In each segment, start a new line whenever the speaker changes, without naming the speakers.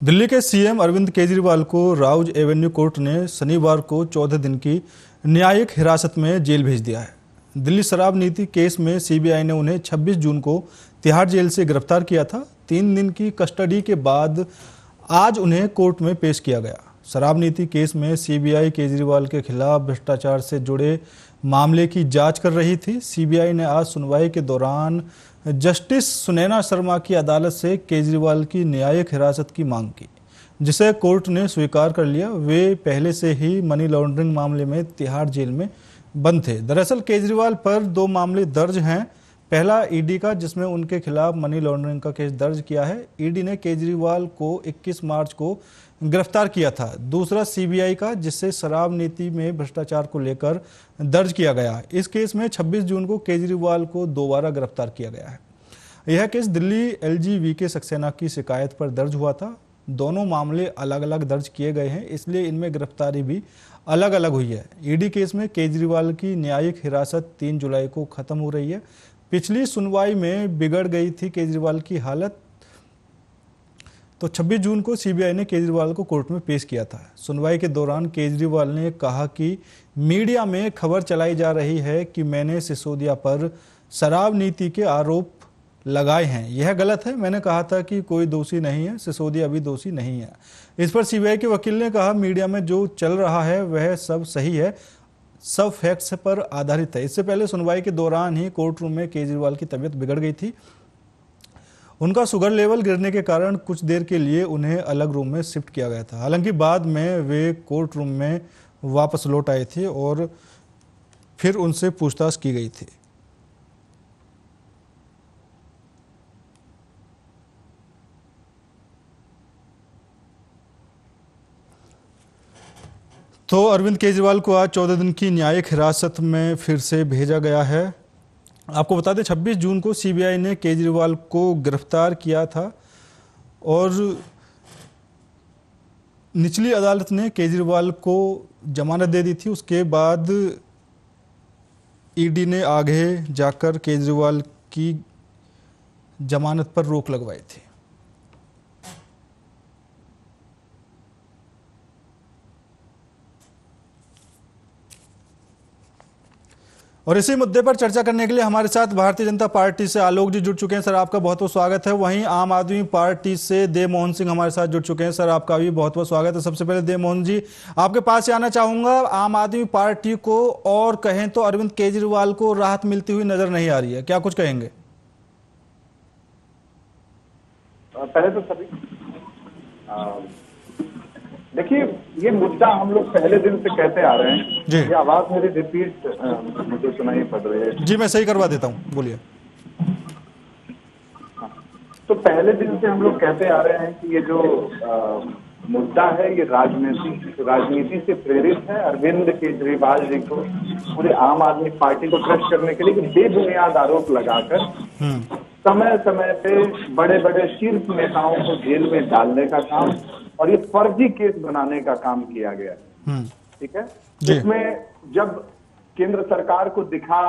दिल्ली के सीएम अरविंद केजरीवाल को Rouse Avenue court ने शनिवार को 14 दिन की न्यायिक हिरासत में जेल भेज दिया है। दिल्ली शराब नीति केस में सीबीआई ने उन्हें 26 जून को तिहाड़ जेल से गिरफ्तार किया था। 3 दिन की कस्टडी के बाद आज उन्हें कोर्ट में पेश किया गया। शराब नीति केस में सीबीआई केजरीवाल के खिलाफ भ्रष्टाचार से जुड़े मामले की जांच कर रही थी। सीबीआई ने आज सुनवाई के दौरान जस्टिस सुनैना शर्मा की अदालत से केजरीवाल की न्यायिक हिरासत की मांग की, जिसे कोर्ट ने स्वीकार कर लिया। वे पहले से ही मनी लॉन्ड्रिंग मामले में तिहाड़ जेल में बंद थे। दरअसल केजरीवाल पर 2 मामले दर्ज हैं। पहला ईडी का, जिसमें उनके खिलाफ मनी लॉन्ड्रिंग का केस दर्ज किया है। ईडी ने केजरीवाल को 21 मार्च को गिरफ्तार किया था। दूसरा सीबीआई का, जिससे शराब नीति में भ्रष्टाचार को लेकर दर्ज किया गया। इस केस में 26 जून को केजरीवाल को दोबारा गिरफ्तार किया गया है। यह केस दिल्ली एलजीबीके सक्सेना की शिकायत पर दर्ज हुआ था। दोनों मामले अलग अलग दर्ज किए गए हैं, इसलिए इनमें गिरफ्तारी भी अलग अलग हुई है। ईडी केस में केजरीवाल की न्यायिक हिरासत 3 जुलाई को खत्म हो रही है। पिछली सुनवाई में बिगड़ गई थी केजरीवाल की हालत, तो 26 जून को सीबीआई ने केजरीवाल को कोर्ट में पेश किया था। सुनवाई के दौरान केजरीवाल ने कहा कि मीडिया में खबर चलाई जा रही है कि मैंने सिसोदिया पर शराब नीति के आरोप लगाए हैं। यह गलत है। मैंने कहा था कि कोई दोषी नहीं है, सिसोदिया भी दोषी नहीं है। इस पर सीबीआई के वकील ने कहा, मीडिया में जो चल रहा है वह सब सही है, सब फैक्ट्स पर आधारित है। इससे पहले सुनवाई के दौरान ही कोर्ट रूम में केजरीवाल की तबीयत बिगड़ गई थी। उनका शुगर लेवल गिरने के कारण कुछ देर के लिए उन्हें अलग रूम में शिफ्ट किया गया था। हालांकि बाद में वे कोर्ट रूम में वापस लौट आए थे और फिर उनसे पूछताछ की गई थी। तो अरविंद केजरीवाल को आज 14 दिन की न्यायिक हिरासत में फिर से भेजा गया है। आपको बता दें, 26 जून को सीबीआई ने केजरीवाल को गिरफ्तार किया था और निचली अदालत ने केजरीवाल को जमानत दे दी थी। उसके बाद ईडी ने आगे जाकर केजरीवाल की जमानत पर रोक लगवाई थी। और इसी मुद्दे पर चर्चा करने के लिए हमारे साथ भारतीय जनता पार्टी से आलोक जी जुड़ चुके हैं। सर, आपका बहुत बहुत स्वागत है। वहीं आम आदमी पार्टी से देव मोहन सिंह हमारे साथ जुड़ चुके हैं। सर, आपका भी बहुत बहुत स्वागत है। सबसे पहले देव मोहन जी, आपके पास से आना चाहूंगा। आम आदमी पार्टी को और कहें तो अरविंद केजरीवाल को राहत मिलती हुई नजर नहीं आ रही है, क्या कुछ कहेंगे?
पहले तो सभी देखिए, ये मुद्दा हम लोग पहले दिन से कहते आ रहे हैं जी। ये आवाज मेरी रिपीट मुझे सुनाई पड़ रही है
जी? मैं सही करवा देता हूँ, बोलिए।
तो पहले दिन से हम लोग कहते आ रहे हैं कि ये जो मुद्दा है ये राजनीति से प्रेरित है। अरविंद केजरीवाल जी को, पूरे आम आदमी पार्टी को क्रश करने के लिए बेबुनियाद आरोप लगाकर समय समय पे बड़े बड़े शीर्ष नेताओं को जेल में डालने का काम और ये फर्जी केस बनाने का काम किया गया है। ठीक है, इसमें जब केंद्र सरकार को दिखा,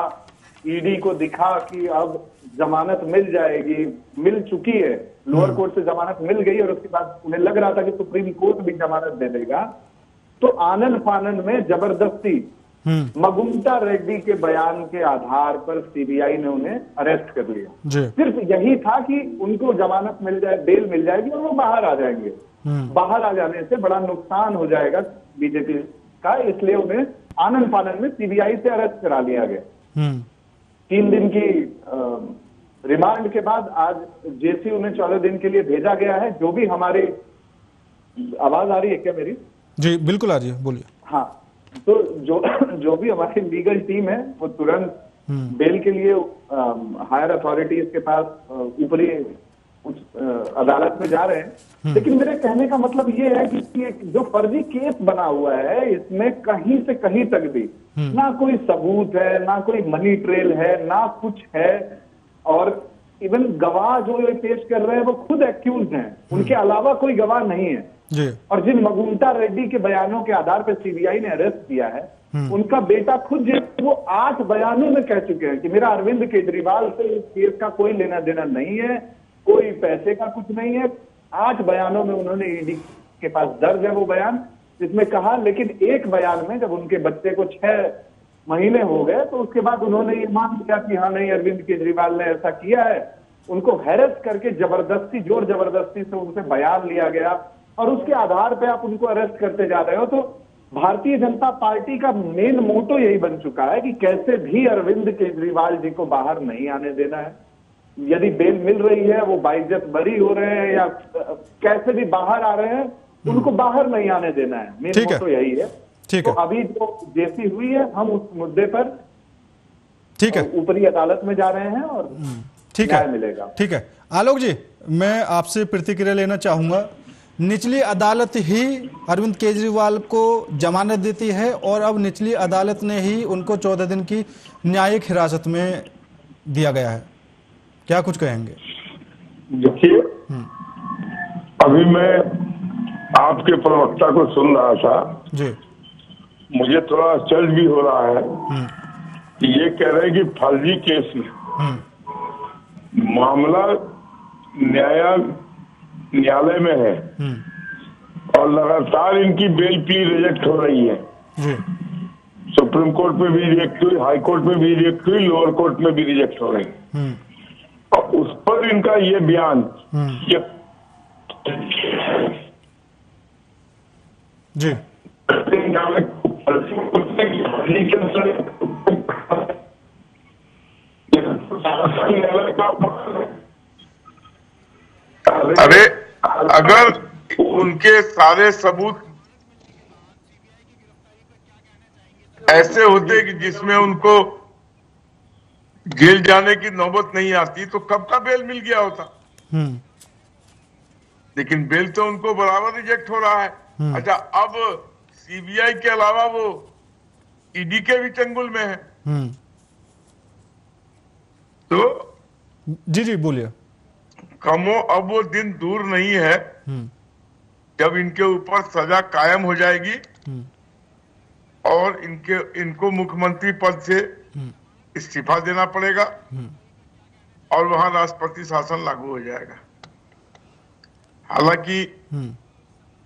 ईडी को दिखा कि अब जमानत मिल जाएगी, मिल चुकी है, लोअर कोर्ट से जमानत मिल गई और उसके बाद उन्हें लग रहा था कि सुप्रीम कोर्ट भी जमानत दे देगा, तो आनंद फानंद में जबरदस्ती मगुमता रेड्डी के बयान के आधार पर सीबीआई ने उन्हें अरेस्ट कर लिया। सिर्फ यही था कि उनको जमानत मिल जाए, बेल मिल जाएगी और वो बाहर आ जाएंगे। बाहर आ जाने से बड़ा नुकसान हो जाएगा बीजेपी का, इसलिए उन्हें आनंद फानंद में सीबीआई से अरेस्ट करा लिया गया। 3 दिन की रिमांड के बाद आज जेसी उन्हें 14 दिन के लिए भेजा गया है। जो भी हमारी आवाज आ रही है क्या मेरी?
जी बिल्कुल आ रही है, बोलिए।
हाँ, तो जो भी हमारी लीगल टीम है वो तुरंत बेल के लिए हायर अथॉरिटीज के पास ऊपरी अदालत में जा रहे हैं। लेकिन मेरे कहने का मतलब ये है कि जो फर्जी केस बना हुआ है इसमें कहीं से कहीं तक भी ना कोई सबूत है, ना कोई मनी ट्रेल है, ना कुछ है। और इवन गवाह जो ये पेश कर रहे हैं वो खुद एक्यूज हैं, उनके अलावा कोई गवाह नहीं है जी। और जिन मगुमता रेड्डी के बयानों के आधार पर सीबीआई ने अरेस्ट किया है, उनका बेटा खुद वो 8 बयानों में कह चुके हैं कि मेरा अरविंद केजरीवाल से इस केस का कोई लेना देना नहीं है, कोई पैसे का कुछ नहीं है, 8 बयानों में उन्होंने ईडी के पास दर्ज है वो बयान, जिसमें कहा, लेकिन एक बयान में जब उनके बच्चे को 6 महीने हो गए तो उसके बाद उन्होंने ये मान लिया कि हाँ नहीं, अरविंद केजरीवाल ने ऐसा किया है। उनको हैरेस करके जबरदस्ती, जोर जबरदस्ती से उनसे बयान लिया गया और उसके आधार पे आप उनको अरेस्ट करते जा रहे हो। तो भारतीय जनता पार्टी का मेन मोटो यही बन चुका है कि कैसे भी अरविंद केजरीवाल जी को बाहर नहीं आने देना है। यदि बेल मिल रही है, वो बाइज्जत बरी हो रहे हैं या कैसे भी बाहर आ रहे हैं, उनको बाहर नहीं आने देना है। मेन मोटो यही है।
ठीक
तो
है,
अभी जो जेसी हुई है, हम उस मुद्दे पर
ठीक है,
ऊपरी अदालत में जा रहे हैं और
ठीक
न्याय
है,
मिलेगा।
ठीक है। आलोक जी, मैं आपसे प्रतिक्रिया लेना चाहूंगा। निचली अदालत ही अरविंद केजरीवाल को जमानत देती है और अब निचली अदालत ने ही उनको 14 दिन की न्यायिक हिरासत में दिया गया है। क्या कुछ कहेंगे?
देखिए, अभी मैं आपके प्रवक्ता को सुन रहा था
जी,
मुझे थोड़ा आश्चर्य भी हो रहा है कि ये कह रहे हैं कि फर्जी केस मामला न्यायालय में है और लगातार इनकी बेल प्ली रिजेक्ट हो रही है।
जी,
सुप्रीम कोर्ट में भी रिजेक्ट हुई, हाई कोर्ट में भी रिजेक्ट हुई, लोअर कोर्ट में भी रिजेक्ट हो रही। और उस पर इनका ये बयान ये
जी,
अरे अगर उनके सारे सबूत ऐसे होते कि जिसमें उनको जेल जाने की नौबत नहीं आती तो कब का बेल मिल गया होता। लेकिन बेल तो उनको बराबर रिजेक्ट हो रहा है। अच्छा, अब सीबीआई के अलावा वो ईडी के भी चंगुल में है। तो
जी, जी, बोलिए।
अब वो दिन दूर नहीं है जब इनके ऊपर सजा कायम हो जाएगी और इनको मुख्यमंत्री पद से इस्तीफा देना पड़ेगा और वहां राष्ट्रपति शासन लागू हो जाएगा। हालांकि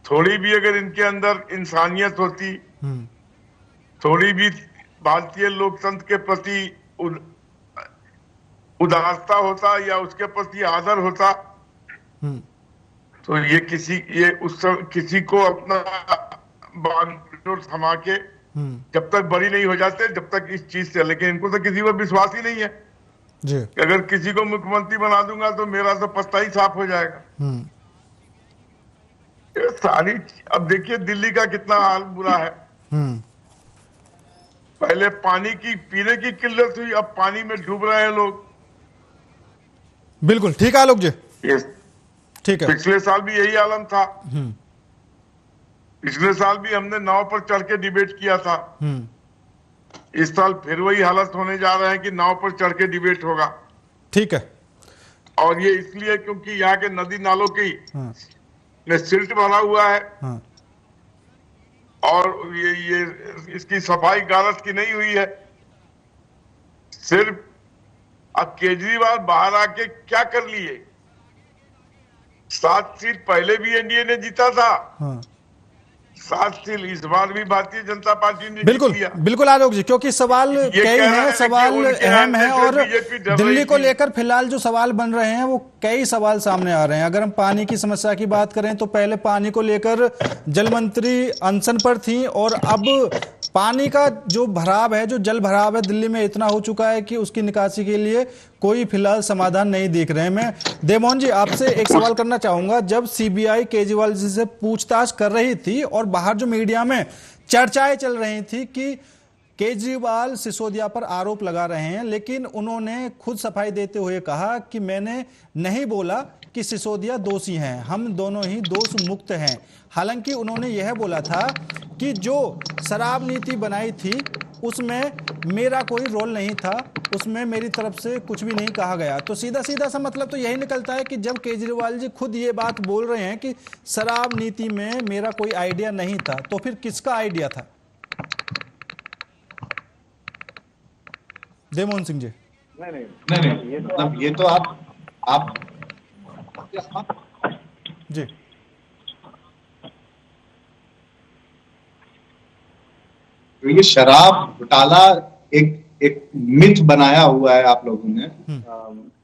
थोड़ी भी अगर इनके अंदर इंसानियत होती, थोड़ी भी भारतीय लोकतंत्र के प्रति उदारता होता या उसके प्रति आदर होता तो ये किसी को अपना बागडोर थमा के जब तक बरी नहीं हो जाते जब तक इस चीज से, लेकिन इनको तो किसी पर विश्वास ही नहीं है
जी।
कि अगर किसी को मुख्यमंत्री बना दूंगा तो मेरा तो पत्ता ही साफ हो जाएगा। ये सारी, अब देखिए दिल्ली का कितना हाल बुरा है। पहले पानी की पीने की किल्लत हुई, अब पानी में डूब रहे हैं लोग।
बिल्कुल ठीक है आलोक जी, ठीक है।
पिछले साल भी यही आलम था। पिछले साल भी हमने नाव पर चढ़ के डिबेट किया था। इस साल फिर वही हालत होने जा रहा है कि नाव पर चढ़ के डिबेट होगा।
ठीक है।
और ये इसलिए क्योंकि यहाँ के नदी नालों की में सिल्ट भरा हुआ है और ये इसकी सफाई गारत की नहीं हुई है। सिर्फ अब केजरीवाल बाहर आके क्या कर लिए? 7 सीट पहले भी एनडीए ने जीता था। 7 सीट इस बार भी भारतीय जनता पार्टी ने
बिल्कुल
जीत लिया।
बिल्कुल आलोक जी, क्योंकि सवाल कई हैं, सवाल अहम है और दिल्ली को लेकर फिलहाल जो सवाल बन रहे हैं वो कई सवाल सामने आ रहे हैं। अगर हम पानी की समस्या की बात करें तो पहले पानी को लेकर जल मंत्री अनशन पर थी और अब पानी का जो भराव है, जो जल भराव है दिल्ली में इतना हो चुका है कि उसकी निकासी के लिए कोई फिलहाल समाधान नहीं दिख रहे हैं। मैं देवमोहन जी आपसे एक सवाल करना चाहूंगा। जब सीबीआई केजरीवाल जी से पूछताछ कर रही थी और बाहर जो मीडिया में चर्चाएं चल रही थी कि केजरीवाल सिसोदिया पर आरोप लगा रहे हैं, लेकिन उन्होंने खुद सफाई देते हुए कहा कि मैंने नहीं बोला कि सिसोदिया दोषी हैं, हम दोनों ही दोष मुक्त हैं। हालांकि उन्होंने यह बोला था कि जो शराब नीति बनाई थी उसमें मेरा कोई रोल नहीं था, उसमें मेरी तरफ से कुछ भी नहीं कहा गया। तो सीधा सीधा सा मतलब तो यही निकलता है कि जब केजरीवाल जी खुद ये बात बोल रहे हैं कि शराब नीति में मेरा कोई आइडिया नहीं था, तो फिर किसका आइडिया था? देवमोहन सिंह जी।
नहीं, ये तो आप
जी।
तो ये शराब घोटाला एक एक मिथ बनाया हुआ है आप लोगों ने।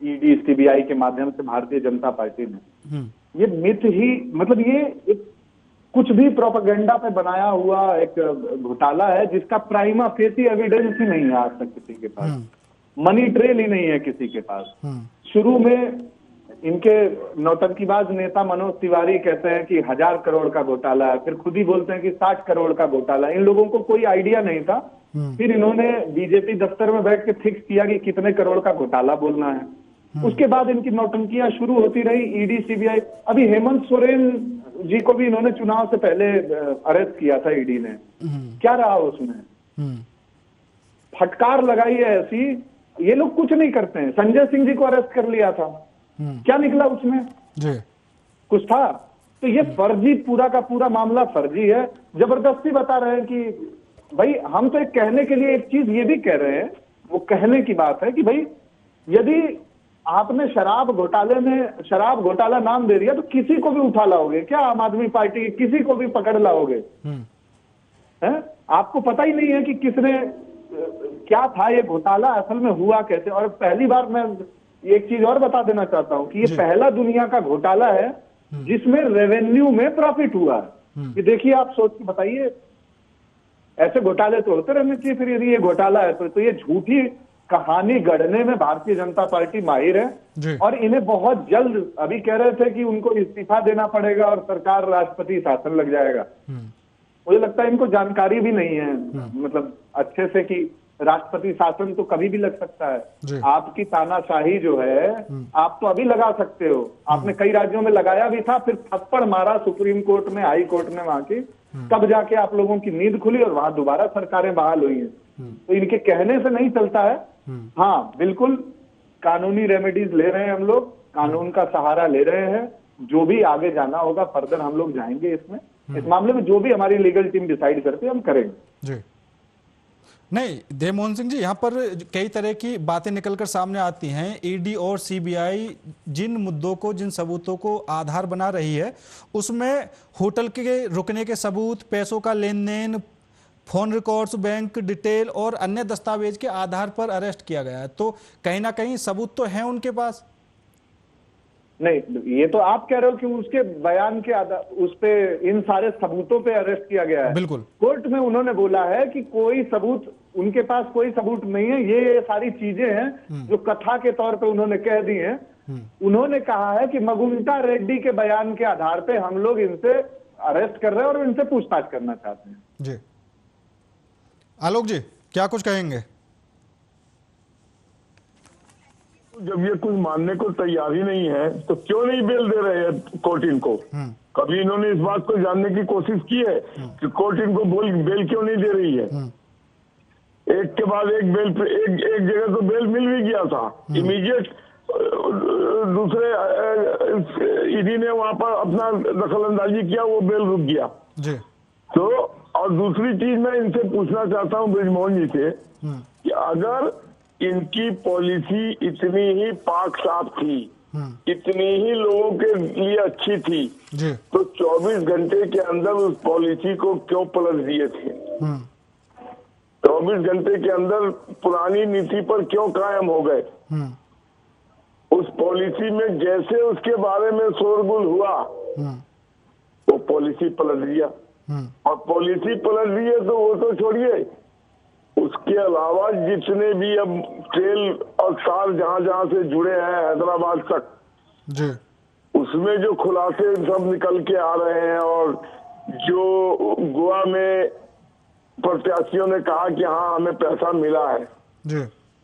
ईडी सीबीआई के माध्यम से भारतीय जनता पार्टी ने, ये मिथ ही, मतलब ये एक कुछ भी प्रोपेगेंडा पे बनाया हुआ एक घोटाला है जिसका प्राइमा फेसी एविडेंस ही नहीं है आज तक किसी के पास, मनी ट्रेल ही नहीं है किसी के पास। शुरू में इनके नौटंकीबाज नेता मनोज तिवारी कहते हैं कि 1000 करोड़ का घोटाला है, फिर खुद ही बोलते हैं कि 60 करोड़ का घोटाला है। इन लोगों को कोई आइडिया नहीं था, फिर इन्होंने बीजेपी दफ्तर में बैठ के फिक्स किया कि कितने करोड़ का घोटाला बोलना है। उसके बाद इनकी नौटंकियां शुरू होती रही, ईडी सीबीआई। अभी हेमंत सोरेन जी को भी इन्होंने चुनाव से पहले अरेस्ट किया था ईडी ने। क्या रहा उसमें? फटकार लगाई है ऐसी, ये लोग कुछ नहीं करते हैं। संजय सिंह जी को अरेस्ट कर लिया था, क्या निकला उसमें? जी। कुछ था? तो ये फर्जी, पूरा का पूरा मामला फर्जी है। जबरदस्ती बता रहे हैं कि भाई, हम तो एक कहने के लिए एक चीज ये भी कह रहे हैं, वो कहने की बात है कि भाई यदि आपने शराब घोटाला नाम दे दिया तो किसी को भी उठा लाओगे क्या? आम आदमी पार्टी के किसी को भी पकड़ लाओगे? हैं? आपको पता ही नहीं है कि किसने क्या था ये घोटाला, असल में हुआ कैसे। और पहली बार मैं एक चीज और बता देना चाहता हूं कि ये पहला दुनिया का घोटाला है जिसमें रेवेन्यू में प्रॉफिट हुआ है। कि देखिए, आप सोच के बताइए, ऐसे घोटाले तो होते रहने चाहिए। फिर यदि ये घोटाला है तो ये झूठी कहानी गढ़ने में भारतीय जनता पार्टी माहिर है। और इन्हें बहुत जल्द, अभी कह रहे थे कि उनको इस्तीफा देना पड़ेगा और सरकार राष्ट्रपति शासन लग जाएगा। मुझे लगता है इनको जानकारी भी नहीं है मतलब अच्छे से कि राष्ट्रपति शासन तो कभी भी लग सकता है। आपकी तानाशाही जो है, आप तो अभी लगा सकते हो, आपने कई राज्यों में लगाया भी था, फिर थप्पड़ मारा सुप्रीम कोर्ट में, हाई कोर्ट में वहां की, तब जाके आप लोगों की नींद खुली और वहां दोबारा सरकारें बहाल हुई हैं। तो इनके कहने से नहीं चलता है। हाँ, बिल्कुल कानूनी रेमेडीज ले रहे हैं हम लोग, कानून का सहारा ले रहे हैं। जो भी आगे जाना होगा फर्दर हम लोग जाएंगे इसमें, इस मामले में जो भी हमारी लीगल टीम डिसाइड करते है हम करेंगे। जी
नहीं, देवमोहन सिंह जी, यहाँ पर कई तरह की बातें निकलकर सामने आती हैं। ईडी और सीबीआई जिन मुद्दों को, जिन सबूतों को आधार बना रही है, उसमें होटल के रुकने के सबूत, पैसों का लेन देन, फोन रिकॉर्ड्स, बैंक डिटेल और अन्य दस्तावेज के आधार पर अरेस्ट किया गया है। तो कहीं ना कहीं सबूत तो हैं उनके पास।
नहीं, ये तो आप कह रहे हो कि उसके बयान के आधार, उस पे, इन सारे सबूतों पे अरेस्ट किया गया है।
बिल्कुल।
कोर्ट में उन्होंने बोला है कि कोई सबूत, उनके पास कोई सबूत नहीं है। ये सारी चीजें हैं जो कथा के तौर पे उन्होंने कह दी हैं। उन्होंने कहा है कि मगुंटा रेड्डी के बयान के आधार पे हम लोग इनसे अरेस्ट कर रहे हैं और इनसे पूछताछ करना चाहते हैं।
जी, आलोक जी, क्या कुछ कहेंगे?
जब ये कुछ मानने को तैयार ही नहीं है तो क्यों नहीं बेल दे रहे हैं कोर्ट इनको? कभी इन्होंने इस बात को जानने की कोशिश की है कि कोर्ट इनको बेल क्यों नहीं दे रही है? एक के बाद एक बेल, एक जगह तो बेल मिल भी गया था इमीडिएट, दूसरे ईडी ने वहां पर अपना दखल अंदाजी किया, वो बेल रुक गया जी। तो और दूसरी चीज मैं इनसे पूछना चाहता हूँ बृजमोहन जी से कि अगर इनकी पॉलिसी इतनी ही पाक साफ थी, इतनी ही लोगों के लिए अच्छी थी, तो 24 घंटे के अंदर उस पॉलिसी को क्यों पलट दिए थे? 24 घंटे के अंदर पुरानी नीति पर क्यों कायम हो गए? उस पॉलिसी में जैसे उसके बारे में शोरगुल हुआ, वो पॉलिसी पलट दिया। और पॉलिसी पलट दी है तो वो तो छोड़िए, उसके अलावा जितने भी अब ट्रेल और तार जहां जहां से जुड़े हैं हैदराबाद तक जी, उसमें जो खुलासे सब निकल के आ रहे हैं, और जो गोवा में प्रत्याशियों ने कहा कि हाँ हमें पैसा मिला है जी,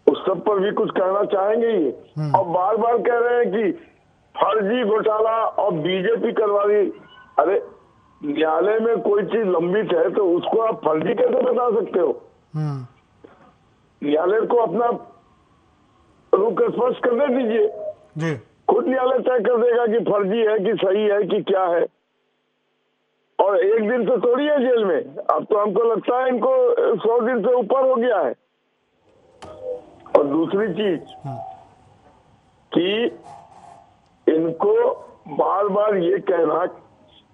उस सब पर भी कुछ कहना चाहेंगे ये? और बार बार कह रहे हैं कि फर्जी घोटाला और बीजेपी करवा रही। अरे न्यायालय में कोई चीज लंबित है तो उसको आप फर्जी कैसे बता सकते हो? न्यायालय को अपना रुख स्पष्ट करने दीजिए जी, खुद न्यायालय तय कर देगा कि फर्जी है कि सही है कि क्या है। और एक दिन से थोड़ी है जेल में, अब तो हमको लगता है इनको 100 दिन से ऊपर हो गया है। और दूसरी चीज कि इनको बार बार ये कहना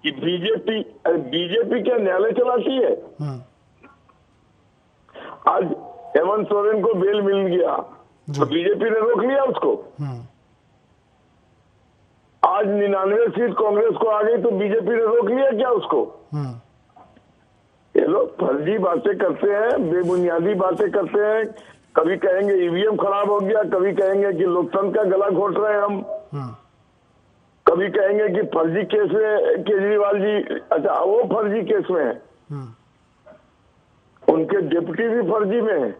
कि बीजेपी क्या न्यायालय चलाती है? आज हेमंत सोरेन को बेल मिल गया तो बीजेपी ने रोक लिया उसको। आज 99 सीट कांग्रेस को आ गई तो बीजेपी ने रोक लिया क्या उसको? ये लोग फर्जी बातें करते हैं, बेबुनियादी बातें करते हैं। कभी कहेंगे ईवीएम खराब हो गया, कभी कहेंगे कि लोकतंत्र का गला घोट रहे हैं हम, कभी कहेंगे कि फर्जी केस में केजरीवाल जी, अच्छा वो फर्जी केस में है, उनके डिप्टी भी फर्जी में है,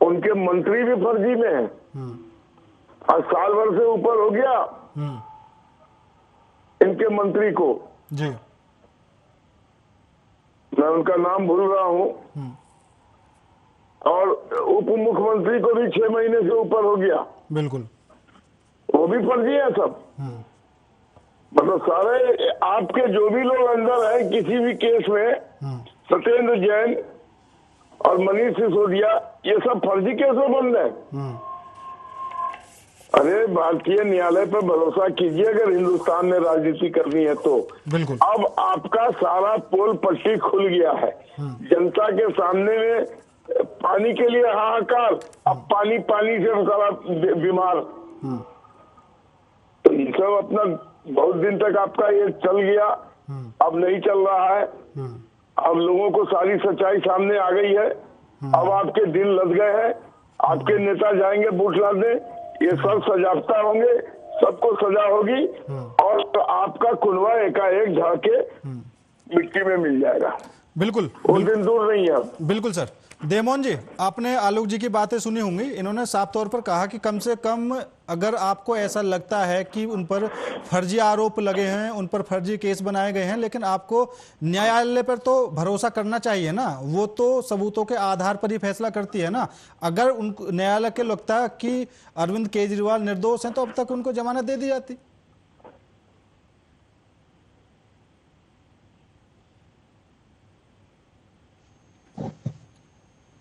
उनके मंत्री भी फर्जी में है। आज साल भर से ऊपर हो गया इनके मंत्री को
जी,
मैं उनका नाम भूल रहा हूं, और उप मुख्यमंत्री को भी 6 महीने से ऊपर हो गया,
बिल्कुल
वो भी फर्जी है सब। मतलब सारे आपके जो भी लोग अंदर हैं किसी भी केस में, सत्येंद्र जैन और मनीष सिसोदिया, ये सब फर्जी केस में बंद है। अरे भारतीय न्यायालय पर भरोसा कीजिए अगर हिंदुस्तान में राजनीति करनी है तो।
बिल्कुल।
अब आपका सारा पोल पट्टी खुल गया है, जनता के सामने में पानी के लिए हाहाकार, अब पानी से सारा बीमार। तो ये सब अपना बहुत दिन तक आपका ये चल गया, अब नहीं चल रहा है। अब लोगों को सारी सच्चाई सामने आ गई है, अब आपके दिल लद गए हैं, आपके नेता जाएंगे बूथ लादने, ये सब सजावता होंगे, सबको सजा होगी और आपका कुनवा एकाएक झाड़ के मिट्टी में मिल जाएगा।
बिल्कुल,
वो दिन दूर नहीं है।
बिल्कुल सर। देवमोहन जी, आपने आलोक जी की बातें सुनी होंगी। इन्होंने साफ तौर पर कहा कि कम से कम अगर आपको ऐसा लगता है कि उन पर फर्जी आरोप लगे हैं, उन पर फर्जी केस बनाए गए हैं, लेकिन आपको न्यायालय पर तो भरोसा करना चाहिए ना, वो तो सबूतों के आधार पर ही फैसला करती है ना। अगर उन न्यायालय को लगता है कि अरविंद केजरीवाल निर्दोष हैं तो अब तक उनको जमानत दे दी जाती।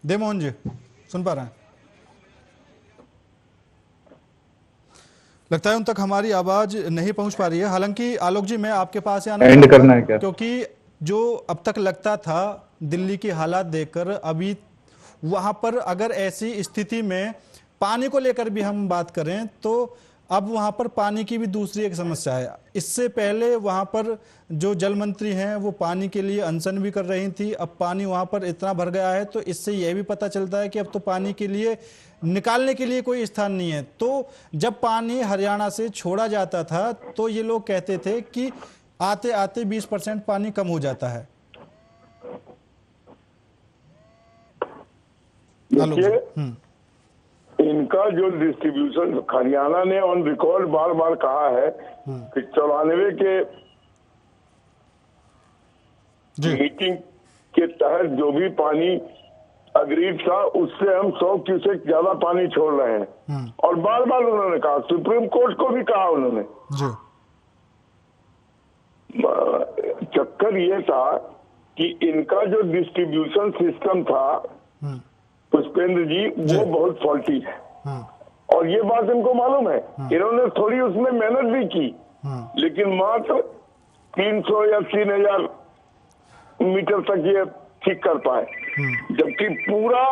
देवमोहन जी सुन पा रहे हैं? लगता है उन तक हमारी आवाज नहीं पहुंच पा रही है। हालांकि आलोक जी, मैं आपके पास ही आना
एंड करना है क्या?
क्योंकि जो अब तक लगता था दिल्ली की हालात देखकर, अभी वहां पर अगर ऐसी स्थिति में पानी को लेकर भी हम बात करें तो अब वहां पर पानी की भी दूसरी एक समस्या है। इससे पहले वहां पर जो जल मंत्री हैं वो पानी के लिए अनशन भी कर रही थी, अब पानी वहां पर इतना भर गया है तो इससे यह भी पता चलता है कि अब तो पानी के लिए निकालने के लिए कोई स्थान नहीं है। तो जब पानी हरियाणा से छोड़ा जाता था तो ये लोग कहते थे कि आते आते 20% पानी कम हो जाता है।
इनका जो डिस्ट्रीब्यूशन, हरियाणा ने ऑन रिकॉर्ड बार बार कहा है कि 94 के मीटिंग के तहत जो भी पानी अग्रीड था उससे हम 100 क्यूसेक ज्यादा पानी छोड़ रहे हैं, और बार बार उन्होंने कहा, सुप्रीम कोर्ट को भी कहा उन्होंने। चक्कर ये था कि इनका जो डिस्ट्रीब्यूशन सिस्टम था पुष्पेंद्र जी, वो बहुत फॉल्टी है, और ये बात इनको मालूम है। इन्होंने थोड़ी उसमें मेहनत भी की, लेकिन मात्र 300 या 3000 मीटर तक ये ठीक कर पाए, जबकि पूरा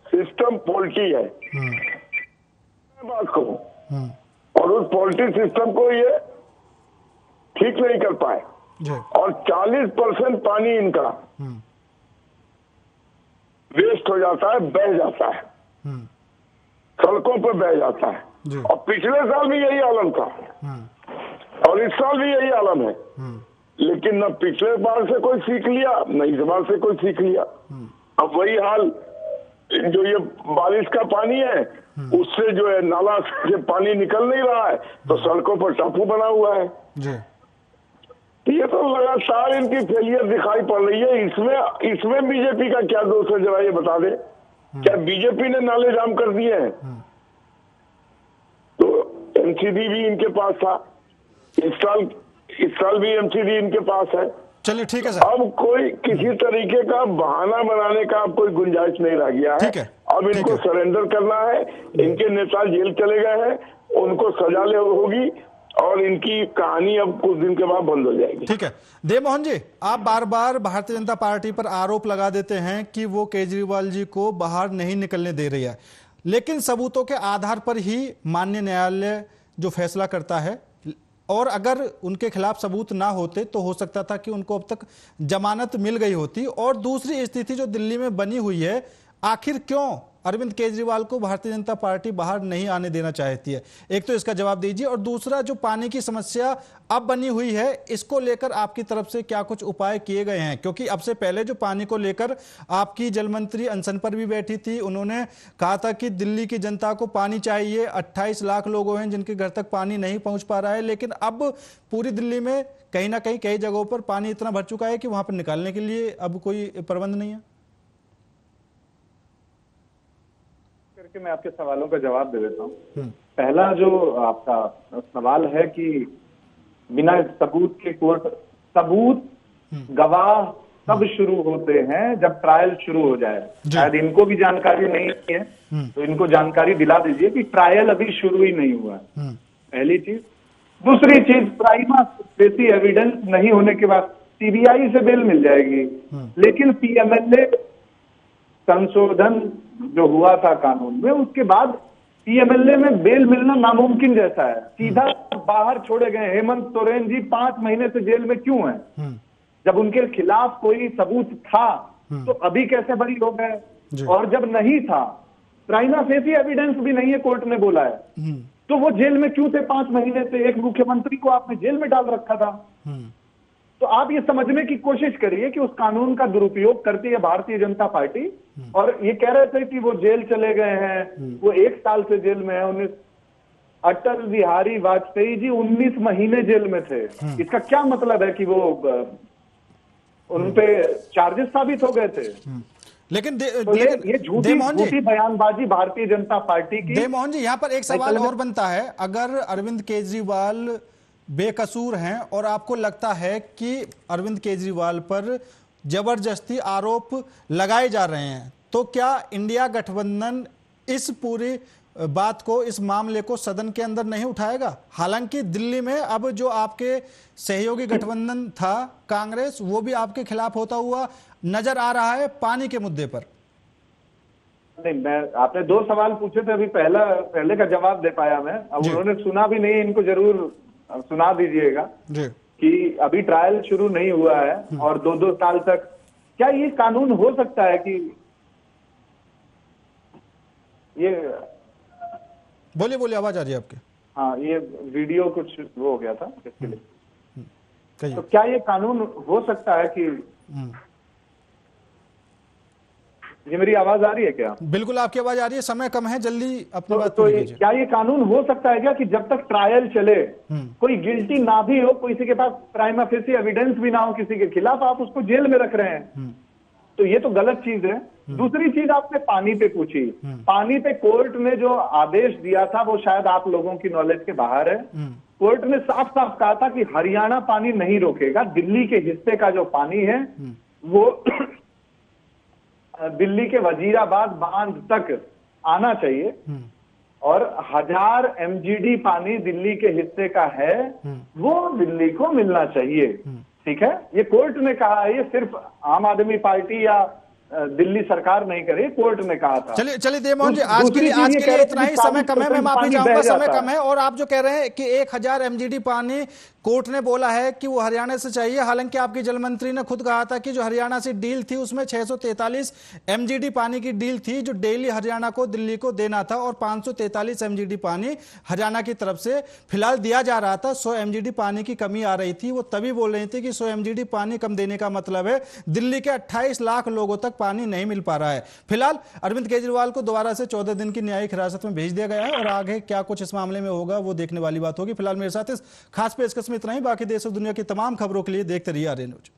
सिस्टम फॉल्टी है। बात कहूं, और उस फॉल्टी सिस्टम को ये ठीक नहीं कर पाए, और 40% पानी इनका वेस्ट हो जाता है, बह जाता है, सड़कों पर बह जाता है। और पिछले साल भी यही आलम था, और इस साल भी यही आलम है, लेकिन न पिछले बार से कोई सीख लिया, न इस बार से कोई सीख लिया। अब वही हाल, जो ये बारिश का पानी है उससे जो है नाला से पानी निकल नहीं रहा है, तो सड़कों पर टापू बना हुआ है। ये तो लगातार इनकी फेलियर दिखाई पड़ रही है। इसमें बीजेपी का क्या दोष है, जरा ये बता दे। क्या बीजेपी ने नाले जाम कर दिए हैं? तो एमसीडी भी इनके पास था, इस साल भी एमसीडी इनके पास है।
चलिए ठीक है सर।
अब कोई किसी तरीके का बहाना बनाने का अब कोई गुंजाइश नहीं रह गया है। अब इनको सरेंडर करना है। इनके नेता जेल चले गए हैं, उनको सजा ले होगी, और इनकी कहानी अब कुछ दिन के बाद बंद हो जाएगी।
ठीक है, देव मोहन जी, आप बार बार भारतीय जनता पार्टी पर आरोप लगा देते हैं कि वो केजरीवाल जी को बाहर नहीं निकलने दे रही है, लेकिन सबूतों के आधार पर ही माननीय न्यायालय जो फैसला करता है, और अगर उनके खिलाफ सबूत ना होते तो हो सकता था कि उनको अब तक जमानत मिल गई होती। और दूसरी स्थिति जो दिल्ली में बनी हुई है, आखिर क्यों अरविंद केजरीवाल को भारतीय जनता पार्टी बाहर नहीं आने देना चाहती है, एक तो इसका जवाब दीजिए। और दूसरा, जो पानी की समस्या अब बनी हुई है, इसको लेकर आपकी तरफ से क्या कुछ उपाय किए गए हैं? क्योंकि अब से पहले जो पानी को लेकर आपकी जल मंत्री अनशन पर भी बैठी थी, उन्होंने कहा था कि दिल्ली की जनता को पानी चाहिए, 28 लाख लोग हैं जिनके घर तक पानी नहीं पहुंच पा रहा है। लेकिन अब पूरी दिल्ली में कहीं ना कहीं कई जगहों पर पानी इतना भर चुका है कि वहां पर निकालने के लिए अब कोई प्रबंध नहीं है।
करके मैं आपके सवालों का जवाब दे देता हूँ। पहला जो आपका सवाल है कि बिना सबूत के कोर्ट, सबूत गवाह तब शुरू होते हैं जब ट्रायल शुरू हो जाए। शायद इनको भी जानकारी नहीं है, तो इनको जानकारी दिला दीजिए कि ट्रायल अभी शुरू ही नहीं हुआ है, पहली चीज। दूसरी चीज, प्राइमा फेसी एविडेंस नहीं होने के बाद सीबीआई से बेल मिल जाएगी, लेकिन पीएमएलए संशोधन जो हुआ था कानून में, उसके बाद पीएमएलए में बेल मिलना नामुमकिन जैसा है। सीधा बाहर छोड़े गए। हेमंत सोरेन जी 5 महीने से जेल में क्यों हैं? जब उनके खिलाफ कोई सबूत था तो अभी कैसे बरी हो गए? और जब नहीं था, प्राइमा फेसी एविडेंस भी नहीं है, कोर्ट ने बोला है, तो वो जेल में क्यों थे 5 महीने से? एक मुख्यमंत्री को आपने जेल में डाल रखा था। तो आप ये समझने की कोशिश करिए कि उस कानून का दुरुपयोग करती है भारतीय जनता पार्टी। और ये कह रहे थे कि वो जेल चले गए हैं, वो 1 साल से जेल में है। अटल बिहारी वाजपेयी जी 19 महीने जेल में थे। इसका क्या मतलब है कि वो उन पे चार्जेस साबित हो गए थे?
लेकिन
ये झूठी बयानबाजी भारतीय जनता पार्टी की।
देव मोहन जी, यहाँ पर एक सवाल और बनता है, अगर अरविंद केजरीवाल बेकसूर हैं और आपको लगता है कि अरविंद केजरीवाल पर जबरदस्ती आरोप लगाए जा रहे हैं, तो क्या इंडिया गठबंधन इस पूरी बात को, इस मामले को सदन के अंदर नहीं उठाएगा? हालांकि दिल्ली में अब जो आपके सहयोगी गठबंधन था कांग्रेस, वो भी आपके खिलाफ होता हुआ नजर आ रहा है पानी के मुद्दे पर।
नहीं, आपने 2 सवाल पूछे थे, अभी पहले का जवाब दे पाया मैं। अब उन्होंने सुना भी नहीं, इनको जरूर सुना दीजिएगा कि अभी ट्रायल शुरू नहीं हुआ है और 2-2 साल तक क्या ये कानून हो सकता है कि ये।
बोलिए, आवाज आ रही है आपके।
हाँ, ये वीडियो कुछ वो हो गया था इसके लिए। तो क्या ये कानून हो सकता है कि ये मेरी आवाज आ रही है क्या?
बिल्कुल आपकी आवाज आ रही है, समय कम है, जल्दी अपनी बात
तो
पूरी कीजिए।
क्या ये कानून हो सकता है क्या कि जब तक ट्रायल चले, कोई गिल्टी ना भी हो, किसी के पास प्राइमा फेसी एविडेंस भी ना हो किसी के खिलाफ, आप उसको जेल में रख रहे हैं? तो ये तो गलत चीज है। दूसरी चीज आपने पानी पे पूछी। पानी पे कोर्ट ने जो आदेश दिया था वो शायद आप लोगों की नॉलेज के बाहर है। कोर्ट ने साफ साफ कहा था कि हरियाणा पानी नहीं रोकेगा, दिल्ली के हिस्से का जो पानी है वो दिल्ली के वजीराबाद बांध तक आना चाहिए, और 1000 MGD पानी दिल्ली के हिस्से का है, वो दिल्ली को मिलना चाहिए। ठीक है, ये कोर्ट ने कहा है, ये सिर्फ आम आदमी पार्टी या दिल्ली सरकार नहीं करे, कोर्ट ने कहा था।
चलिए देव मोहन जी, आज के लिए इतना ही, समय कम है, मैं माफी चाहूंगा, समय कम है। और आप जो कह रहे हैं कि 1000 MGD पानी कोर्ट ने बोला है कि वो हरियाणा से चाहिए, हालांकि आपकी जल मंत्री ने खुद कहा था कि जो हरियाणा से डील थी उसमें 643 MGD पानी की डील थी जो डेली हरियाणा को, दिल्ली को देना था, और 543 MGD पानी हरियाणा की तरफ से फिलहाल दिया जा रहा था। 100 MGD पानी की कमी आ रही थी। वो तभी बोल रही थी कि 100 MGD पानी कम देने का मतलब है दिल्ली के 28 लाख लोगों तक पानी नहीं मिल पा रहा है। फिलहाल अरविंद केजरीवाल को दोबारा से 14 दिन की न्यायिक हिरासत में भेज दिया गया है, और आगे क्या कुछ इस मामले में होगा वो देखने वाली बात होगी। फिलहाल मेरे साथ इस खास पेशकश में इतना ही। बाकी देश और दुनिया की तमाम खबरों के लिए देखते रहिए आर्य न्यूज।